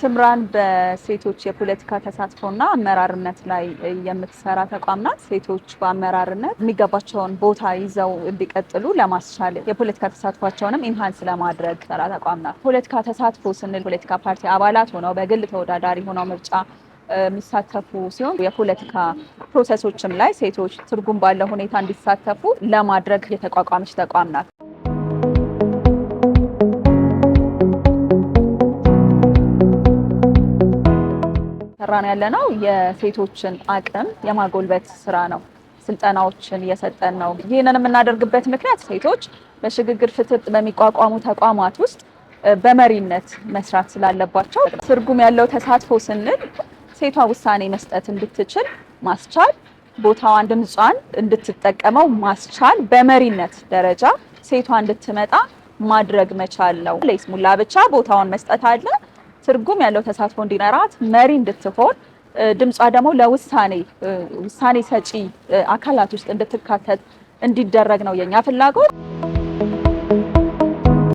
ትምራን በሴቶች የፖለቲካ ተሳትፎና አመራርነት ላይ የምትሰራ ተቋም ናት። ሴቶች በአመራርነት የሚገባቸውን ቦታ ይዘው እንዲቀጥሉ ለማስቻል የፖለቲካ ተሳትፏቸውንም ኢንሃንስ ለማድረግ ሰራ ተቋም ናት። ፖለቲካ ተሳትፎ ስንል ፖለቲካ ፓርቲ አባላት ሆነው በግል ተወዳዳሪ ሆነው ምርጫ የሚሳተፉ ሲሆን የፖለቲካ ፕሮሰሶችም ላይ ሴቶች ትርጉም ባለው ሁኔታ እንዲሳተፉ ለማድረግ የተቋቋመች ተቋም ናት። ሰራን ያለነው የሴቶችን አቅም የማጎልበት ስራ ነው። ስልጠናዎችን እየሰጠን ነው። ይህንን የምናደርግበት ምክንያት ሴቶች በሽግግር ፍትህ በሚቋቋሙ ተቋማት ውስጥ በመሪነት መስራት ስላለባቸው። ትርጉም ያለው ተሳትፎ ስንል ሴቷ ውሳኔ መስጠት እንድትችል ማስቻል፣ ቦታዋን ድምጿን እንድትጠቀመው ማስቻል፣ በመሪነት ደረጃ ሴቷ እንድትመጣ ማድረግ መቻል ነው። ለይስሙላ ብቻ ቦታውን መስጠት አለ። ትርጉም ያለው ተሳትፎ እንዲኖራት መሪ እንድትሆን ድምጿ ደግሞ ለውሳኔ ሰጪ አካላት ውስጥ እንድትካተት እንዲደረግ ነው የኛ ፍላጎት።